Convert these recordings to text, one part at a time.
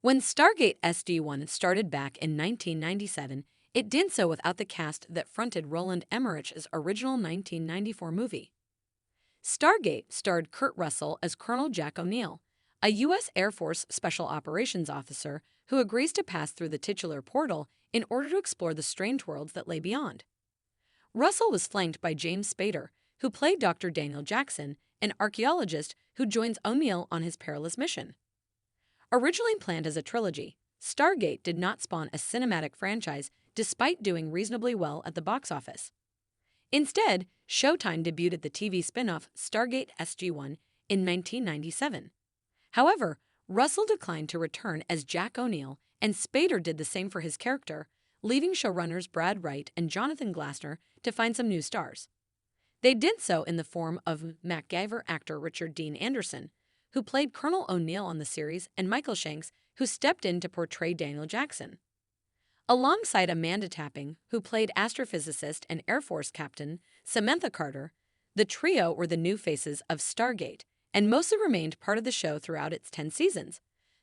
When Stargate SG-1 started back in 1997, it did so without the cast that fronted Roland Emmerich's original 1994 movie. Stargate starred Kurt Russell as Colonel Jack O'Neill, a U.S. Air Force Special Operations officer who agrees to pass through the titular portal in order to explore the strange worlds that lay beyond. Russell was flanked by James Spader, who played Dr. Daniel Jackson, an archaeologist who joins O'Neill on his perilous mission. Originally planned as a trilogy, Stargate did not spawn a cinematic franchise despite doing reasonably well at the box office. Instead, Showtime debuted the TV spin-off Stargate SG-1 in 1997. However, Russell declined to return as Jack O'Neill, and Spader did the same for his character, leaving showrunners Brad Wright and Jonathan Glassner to find some new stars. They did so in the form of MacGyver actor Richard Dean Anderson, who played Colonel O'Neill on the series, and Michael Shanks, who stepped in to portray Daniel Jackson. Alongside Amanda Tapping, who played astrophysicist and Air Force Captain Samantha Carter, the trio were the new faces of Stargate and mostly remained part of the show throughout its 10 seasons,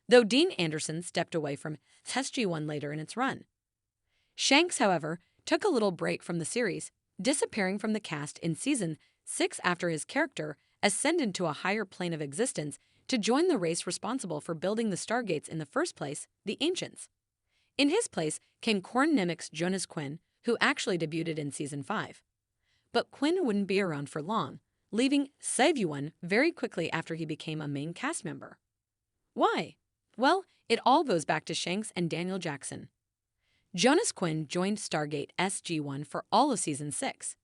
though Dean Anderson stepped away from SG-1 later in its run. Shanks, however, took a little break from the series, disappearing from the cast in Season 6 after his character ascended to a higher plane of existence to join the race responsible for building the Stargates in the first place, the Ancients. In his place came Corin Nemec's Jonas Quinn, who actually debuted in Season 5. But Quinn wouldn't be around for long, leaving SG-1 very quickly after he became a main cast member. Why? Well, it all goes back to Shanks and Daniel Jackson. Jonas Quinn joined Stargate SG-1 for all of Season 6.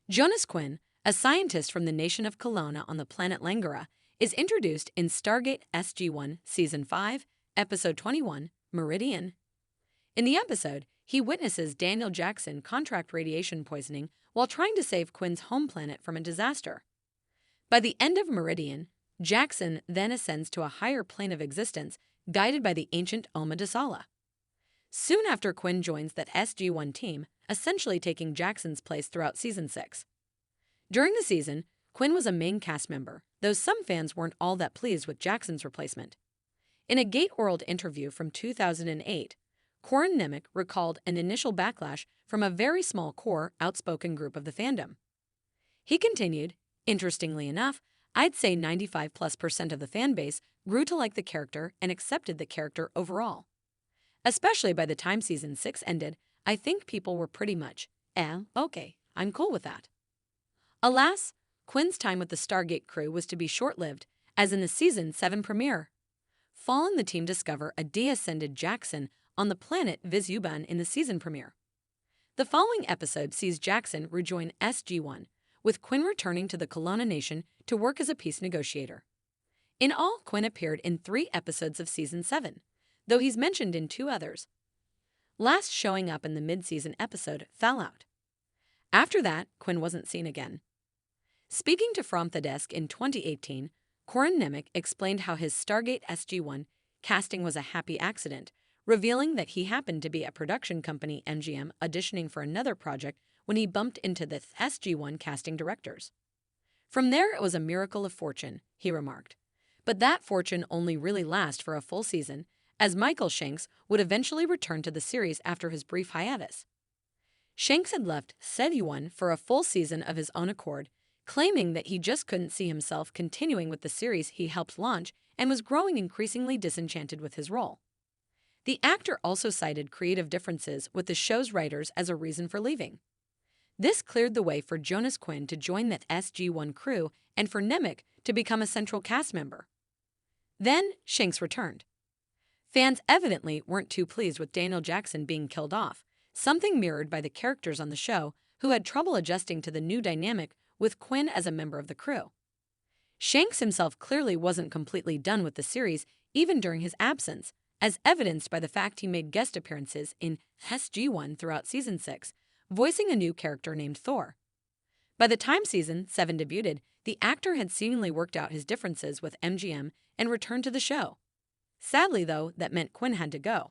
Jonas Quinn, a scientist from the nation of Kelowna on the planet Langara, is introduced in Stargate SG-1 Season 5, Episode 21, Meridian. In the episode, he witnesses Daniel Jackson contract radiation poisoning while trying to save Quinn's home planet from a disaster. By the end of Meridian, Jackson then ascends to a higher plane of existence, guided by the ancient Oma Dasala. Soon after, Quinn joins that SG-1 team, essentially taking Jackson's place throughout Season 6. During the season, Quinn was a main cast member, though some fans weren't all that pleased with Jackson's replacement. In a Gate World interview from 2008, Corin Nemec recalled an initial backlash from a very small core, outspoken group of the fandom. He continued, "Interestingly enough, I'd say 95+% of the fan base grew to like the character and accepted the character overall. Especially by the time Season 6 ended, I think people were pretty much, okay, I'm cool with that." Alas, Quinn's time with the Stargate crew was to be short-lived, as in the Season 7 premiere. Fallen, the team discover a de-ascended Jackson on the planet Vizuban in the season premiere. The following episode sees Jackson rejoin SG-1, with Quinn returning to the Kelowna Nation to work as a peace negotiator. In all, Quinn appeared in 3 episodes of Season 7, though he's mentioned in 2 others, last showing up in the mid-season episode Fallout. After that, Quinn wasn't seen again. Speaking to From the Desk in 2018, Corin Nemec explained how his Stargate SG-1 casting was a happy accident, revealing that he happened to be at production company MGM auditioning for another project when he bumped into the SG-1 casting directors. "From there, it was a miracle of fortune," he remarked. But that fortune only really lasted for a full season, as Michael Shanks would eventually return to the series after his brief hiatus. Shanks had left SG-1 for a full season of his own accord, claiming that he just couldn't see himself continuing with the series he helped launch and was growing increasingly disenchanted with his role. The actor also cited creative differences with the show's writers as a reason for leaving. This cleared the way for Jonas Quinn to join that SG-1 crew and for Nemec to become a central cast member. Then, Shanks returned. Fans evidently weren't too pleased with Daniel Jackson being killed off, something mirrored by the characters on the show who had trouble adjusting to the new dynamic with Quinn as a member of the crew. Shanks himself clearly wasn't completely done with the series even during his absence, as evidenced by the fact he made guest appearances in SG-1 throughout Season 6, voicing a new character named Thor. By the time Season 7 debuted, the actor had seemingly worked out his differences with MGM and returned to the show. Sadly, though, that meant Quinn had to go.